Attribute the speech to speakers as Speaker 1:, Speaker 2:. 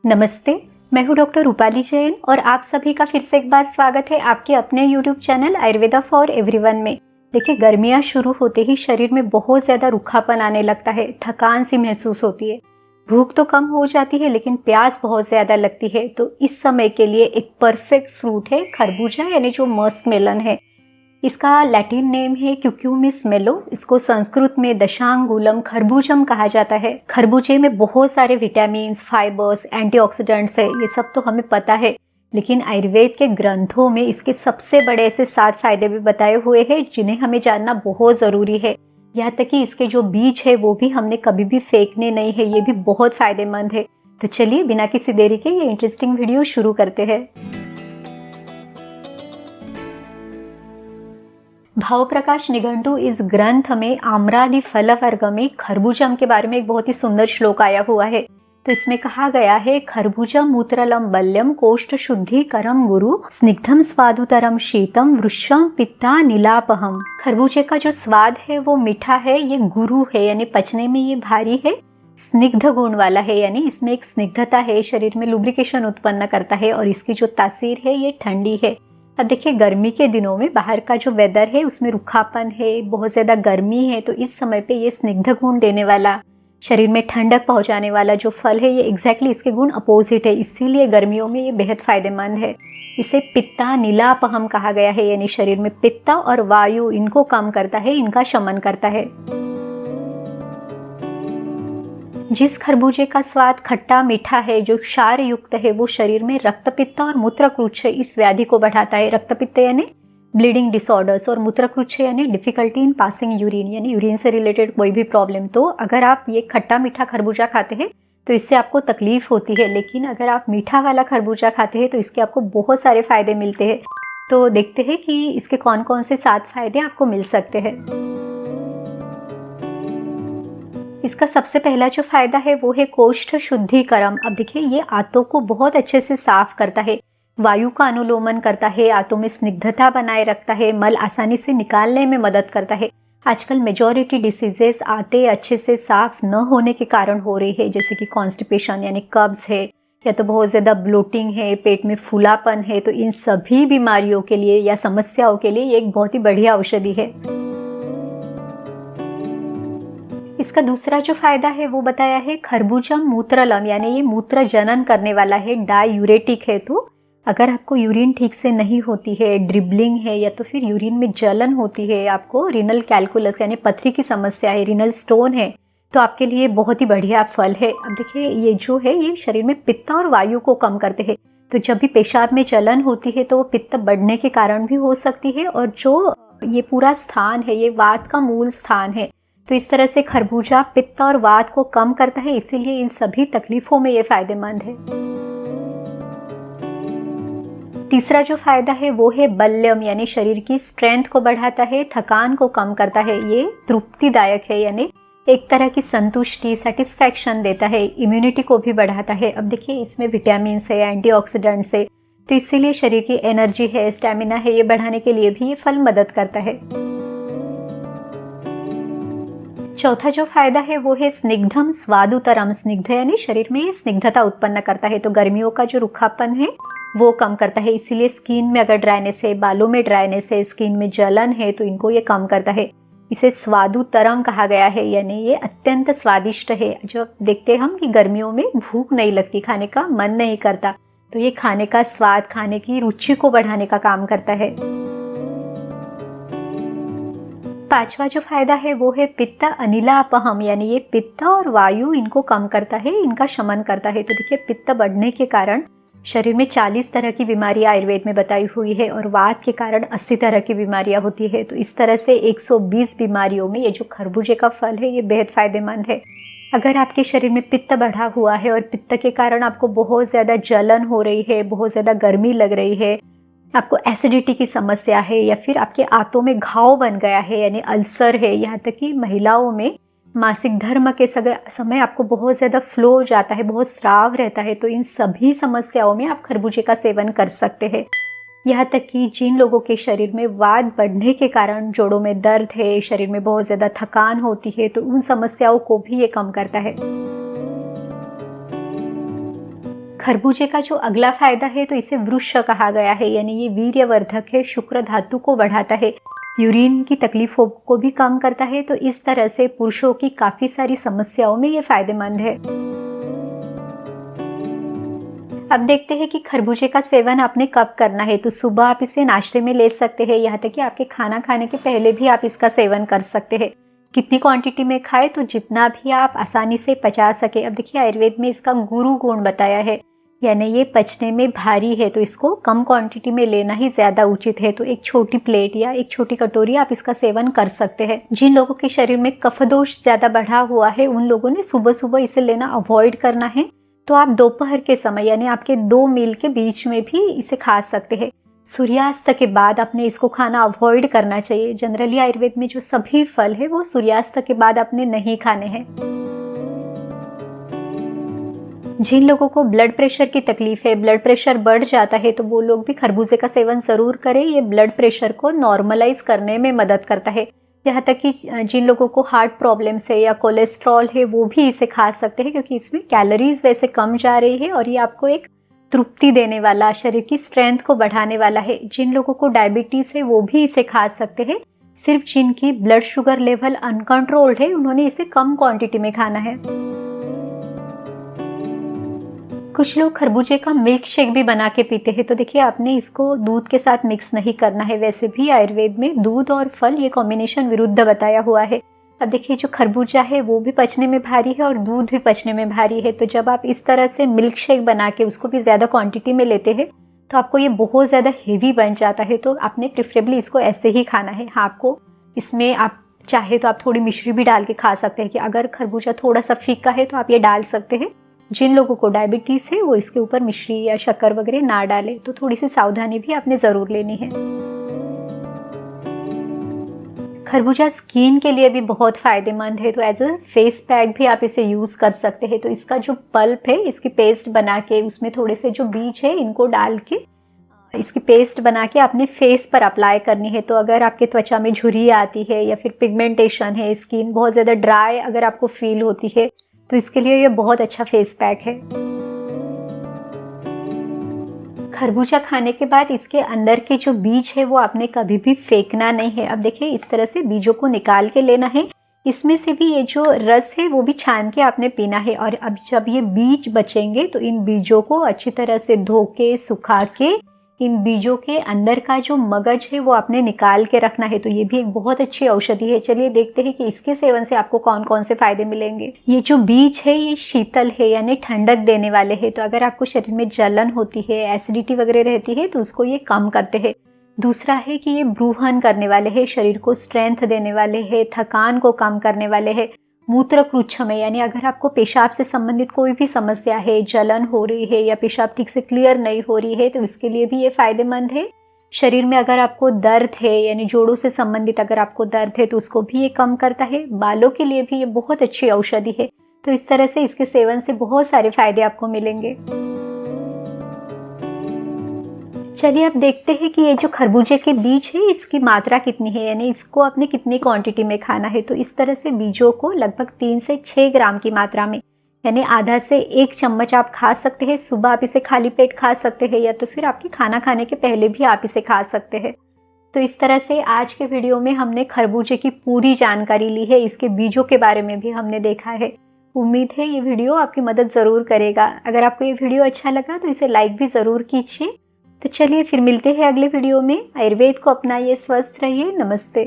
Speaker 1: नमस्ते, मैं हूँ डॉक्टर रूपाली जैन और आप सभी का फिर से एक बार स्वागत है आपके अपने YouTube channel Ayurveda for everyone में। देखिए, गर्मियाँ शुरू होते ही शरीर में बहुत ज़्यादा रूखापन आने लगता है, थकान सी महसूस होती है, भूख तो कम हो जाती है लेकिन प्यास बहुत ज़्यादा लगती है। तो इस समय के लिए एक परफेक्ट फ्रूट है खरबूजा, यानी जो मस्क मेलन है। इसका लैटिन नेम है क्यूक्यूमिस मेलो। इसको संस्कृत में दशांगुलम खरबूजम कहा जाता है। खरबूजे में बहुत सारे विटामिन, फाइबर्स, एंटीऑक्सीडेंट्स है, ये सब तो हमें पता है, लेकिन आयुर्वेद के ग्रंथों में इसके सबसे बड़े ऐसे 7 फायदे भी बताए हुए हैं जिन्हें हमें जानना बहुत ज़रूरी है। यहाँ तक कि इसके जो बीज है वो भी हमने कभी भी फेंकने नहीं है, ये भी बहुत फायदेमंद है। तो चलिए बिना किसी देरी के ये इंटरेस्टिंग वीडियो शुरू करते हैं। भाव प्रकाश निघंटू इस ग्रंथ में आम्रादि फल वर्ग में खरबूजम के बारे में एक बहुत ही सुंदर श्लोक आया हुआ है। तो इसमें कहा गया है, खरबूजम मूत्रलम बल्यम कोष्ठ शुद्धि करम गुरु स्निग्धम स्वादुतरम शीतम वृक्षम पित्ता नीलापहम। खरबूजे का जो स्वाद है वो मीठा है, ये गुरु है यानी पचने में ये भारी है, स्निग्ध गुण वाला है यानी इसमें एक स्निग्धता है, शरीर में लुब्रिकेशन उत्पन्न करता है और इसकी जो तासीर है ये ठंडी है। अब देखिए, गर्मी के दिनों में बाहर का जो वेदर है उसमें रूखापन है, बहुत ज़्यादा गर्मी है, तो इस समय पे ये स्निग्ध गुण देने वाला, शरीर में ठंडक पहुंचाने वाला जो फल है ये एग्जैक्टली इसके गुण अपोजिट है, इसीलिए गर्मियों में ये बेहद फायदेमंद है। इसे पित्ता नीलापहम कहा गया है, यानी शरीर में पित्त और वायु इनको कम करता है, इनका शमन करता है। जिस खरबूजे का स्वाद खट्टा मीठा है, जो क्षार युक्त है, वो शरीर में रक्तपित्त और मूत्रकृच्छ इस व्याधि को बढ़ाता है। रक्तपित्त यानी ब्लीडिंग डिसऑर्डर्स और मूत्रकृच्छ यानी डिफिकल्टी इन पासिंग यूरिन, यानी यूरिन से रिलेटेड कोई भी प्रॉब्लम। तो अगर आप ये खट्टा मीठा खरबूजा खाते हैं तो इससे आपको तकलीफ होती है, लेकिन अगर आप मीठा वाला खरबूजा खाते हैं तो इसके आपको बहुत सारे फायदे मिलते हैं। तो देखते हैं कि इसके कौन कौन से 7 फायदे आपको मिल सकते हैं। इसका सबसे पहला जो फायदा है वो है कोष्ठ शुद्धिकरम। अब देखिए, ये आंतों को बहुत अच्छे से साफ करता है, वायु का अनुलोमन करता है, आंतों में स्निग्धता बनाए रखता है, मल आसानी से निकालने में मदद करता है। आजकल मेजॉरिटी डिसीजेस आंतें अच्छे से साफ न होने के कारण हो रही है, जैसे कि कॉन्स्टिपेशन यानी कब्ज है, या तो बहुत ज़्यादा ब्लोटिंग है, पेट में फूलापन है। तो इन सभी बीमारियों के लिए या समस्याओं के लिए ये एक बहुत ही बढ़िया औषधि है। इसका दूसरा जो फायदा है वो बताया है खरबूजा मूत्रलम, यानी ये मूत्र जनन करने वाला है, डायूरेटिक है। तो अगर आपको यूरिन ठीक से नहीं होती है, ड्रिबलिंग है, या तो फिर यूरिन में जलन होती है, आपको रीनल कैलकुलस यानी पथरी की समस्या है, रीनल स्टोन है, तो आपके लिए बहुत ही बढ़िया फल है। अब देखिए, ये जो है ये शरीर में पित्त और वायु को कम करते हैं। तो जब भी पेशाब में जलन होती है तो वो पित्त बढ़ने के कारण भी हो सकती है, और जो ये पूरा स्थान है ये वात का मूल स्थान है। तो इस तरह से खरबूजा पित्त और वात को कम करता है, इसीलिए इन सभी तकलीफों में ये फायदेमंद है। तीसरा जो फायदा है वो है बल्यम, यानी शरीर की स्ट्रेंथ को बढ़ाता है, थकान को कम करता है, ये तृप्तिदायक है, यानी एक तरह की संतुष्टि, सेटिस्फैक्शन देता है, इम्यूनिटी को भी बढ़ाता है। अब देखिए, इसमें विटामिन है, एंटीऑक्सीडेंट्स है, तो इसीलिए शरीर की एनर्जी है, स्टेमिना है, ये बढ़ाने के लिए भी ये फल मदद करता है। चौथा जो फायदा है वो है स्निग्धम स्वादुतरम। स्निग्ध यानी शरीर में स्निग्धता उत्पन्न करता है, तो गर्मियों का जो रूखापन है वो कम करता है, इसीलिए स्किन में अगर ड्राइनेस है, बालों में ड्राइनेस है, स्किन में जलन है, तो इनको ये कम करता है। इसे स्वादुतरम कहा गया है, यानी ये अत्यंत स्वादिष्ट है। जो देखते हम कि गर्मियों में भूख नहीं लगती, खाने का मन नहीं करता, तो ये खाने का स्वाद, खाने की रुचि को बढ़ाने का काम करता है। पांचवा जो फायदा है वो है पित्त अनिलापहम, यानी ये पित्त और वायु इनको कम करता है, इनका शमन करता है। तो देखिए, पित्त बढ़ने के कारण शरीर में 40 तरह की बीमारियां आयुर्वेद में बताई हुई है, और वात के कारण 80 तरह की बीमारियां होती है। तो इस तरह से 120 बीमारियों में ये जो खरबूजे का फल है ये बेहद फायदेमंद है। अगर आपके शरीर में पित्त बढ़ा हुआ है और पित्त के कारण आपको बहुत ज़्यादा जलन हो रही है, बहुत ज़्यादा गर्मी लग रही है, आपको एसिडिटी की समस्या है, या फिर आपके आंतों में घाव बन गया है यानी अल्सर है, यहाँ तक कि महिलाओं में मासिक धर्म के समय आपको बहुत ज़्यादा फ्लो हो जाता है, बहुत स्राव रहता है, तो इन सभी समस्याओं में आप खरबूजे का सेवन कर सकते हैं। यहाँ तक कि जिन लोगों के शरीर में वात बढ़ने के कारण जोड़ों में दर्द है, शरीर में बहुत ज़्यादा थकान होती है, तो उन समस्याओं को भी ये कम करता है। खरबूजे का जो अगला फायदा है तो इसे वृक्ष कहा गया है, यानी ये वीर्यवर्धक है, शुक्र धातु को बढ़ाता है, यूरिन की तकलीफों को भी कम करता है। तो इस तरह से पुरुषों की काफ़ी सारी समस्याओं में ये फायदेमंद है। अब देखते हैं कि खरबूजे का सेवन आपने कब करना है। तो सुबह आप इसे नाश्ते में ले सकते हैं, यहाँ तक कि आपके खाना खाने के पहले भी आप इसका सेवन कर सकते हैं। कितनी क्वांटिटी में खाएं? तो जितना भी आप आसानी से पचा सके। अब देखिए आयुर्वेद में इसका गुरु गुण बताया है, यानी ये पचने में भारी है, तो इसको कम क्वांटिटी में लेना ही ज़्यादा उचित है। तो एक छोटी प्लेट या एक छोटी कटोरी आप इसका सेवन कर सकते हैं। जिन लोगों के शरीर में कफ दोष ज़्यादा बढ़ा हुआ है उन लोगों ने सुबह सुबह इसे लेना अवॉइड करना है। तो आप दोपहर के समय यानी आपके 2 मील के बीच में भी इसे खा सकते हैं। सूर्यास्त के बाद आपने इसको खाना अवॉइड करना चाहिए। जनरली आयुर्वेद में जो सभी फल है वो सूर्यास्त के बाद आपने नहीं खाने हैं। जिन लोगों को ब्लड प्रेशर की तकलीफ है, ब्लड प्रेशर बढ़ जाता है, तो वो लोग भी खरबूजे का सेवन ज़रूर करें। ये ब्लड प्रेशर को नॉर्मलाइज करने में मदद करता है। यहाँ तक कि जिन लोगों को हार्ट प्रॉब्लम्स है या कोलेस्ट्रॉल है वो भी इसे खा सकते हैं, क्योंकि इसमें कैलोरीज वैसे कम जा रही है और ये आपको एक तृप्ति देने वाला, शरीर की स्ट्रेंथ को बढ़ाने वाला है। जिन लोगों को डायबिटीज़ है वो भी इसे खा सकते हैं। सिर्फ जिनकी ब्लड शुगर लेवल अनकंट्रोल्ड है उन्होंने इसे कम क्वांटिटी में खाना है। कुछ लोग खरबूजे का मिल्क शेक भी बना के पीते हैं। तो देखिए आपने इसको दूध के साथ मिक्स नहीं करना है। वैसे भी आयुर्वेद में दूध और फल ये कॉम्बिनेशन विरुद्ध बताया हुआ है। अब देखिए जो खरबूजा है वो भी पचने में भारी है और दूध भी पचने में भारी है। तो जब आप इस तरह से मिल्क शेक बना के उसको भी ज़्यादा क्वांटिटी में लेते हैं तो आपको ये बहुत ज़्यादा हेवी बन जाता है। तो आपने प्रेफरेबली इसको ऐसे ही खाना है। हाँ, आपको इसमें आप चाहे तो आप थोड़ी मिश्री भी डाल के खा सकते हैं कि अगर खरबूजा थोड़ा सा फीका है तो आप ये डाल सकते हैं। जिन लोगों को डायबिटीज़ है वो इसके ऊपर मिश्री या शक्कर वगैरह ना डालें। तो थोड़ी सी सावधानी भी आपने ज़रूर लेनी है। खरबूजा स्किन के लिए भी बहुत फ़ायदेमंद है। तो एज अ फेस पैक भी आप इसे यूज़ कर सकते हैं। तो इसका जो पल्प है इसकी पेस्ट बना के उसमें थोड़े से जो बीज है इनको डाल के इसकी पेस्ट बना के अपने फेस पर अप्लाई करनी है। तो अगर आपके त्वचा में झुर्री आती है या फिर पिगमेंटेशन है, स्किन बहुत ज़्यादा ड्राई अगर आपको फील होती है तो इसके लिए ये बहुत अच्छा फेस पैक है। खरबूजा खाने के बाद इसके अंदर के जो बीज है वो आपने कभी भी फेंकना नहीं है। अब देखिए इस तरह से बीजों को निकाल के लेना है। इसमें से भी ये जो रस है वो भी छान के आपने पीना है। और अब जब ये बीज बचेंगे तो इन बीजों को अच्छी तरह से धो के सुखा के इन बीजों के अंदर का जो मगज है वो आपने निकाल के रखना है। तो ये भी एक बहुत अच्छी औषधि है। चलिए देखते हैं कि इसके सेवन से आपको कौन कौन से फायदे मिलेंगे। ये जो बीज है ये शीतल है, यानी ठंडक देने वाले हैं। तो अगर आपको शरीर में जलन होती है, एसिडिटी वगैरह रहती है तो उसको ये कम करते हैं। दूसरा है कि ये ब्रूहन करने वाले हैं, शरीर को स्ट्रेंथ देने वाले हैं, थकान को कम करने वाले हैं। मूत्रकृच्छ में यानी अगर आपको पेशाब से संबंधित कोई भी समस्या है, जलन हो रही है या पेशाब ठीक से क्लियर नहीं हो रही है तो इसके लिए भी ये फायदेमंद है। शरीर में अगर आपको दर्द है यानी जोड़ों से संबंधित अगर आपको दर्द है तो उसको भी ये कम करता है। बालों के लिए भी ये बहुत अच्छी औषधि है। तो इस तरह से इसके सेवन से बहुत सारे फायदे आपको मिलेंगे। चलिए अब देखते हैं कि ये जो खरबूजे के बीज है इसकी मात्रा कितनी है, यानी इसको आपने कितनी क्वांटिटी में खाना है। तो इस तरह से बीजों को लगभग 3 से 6 ग्राम की मात्रा में यानी आधा से 1 चम्मच आप खा सकते हैं। सुबह आप इसे खाली पेट खा सकते हैं या तो फिर आपके खाना खाने के पहले भी आप इसे खा सकते हैं। तो इस तरह से आज के वीडियो में हमने खरबूजे की पूरी जानकारी ली है। इसके बीजों के बारे में भी हमने देखा है। उम्मीद है ये वीडियो आपकी मदद ज़रूर करेगा। अगर आपको ये वीडियो अच्छा लगा तो इसे लाइक भी ज़रूर कीजिए। तो चलिए फिर मिलते हैं अगले वीडियो में। आयुर्वेद को अपनाइए, स्वस्थ रहिए। नमस्ते।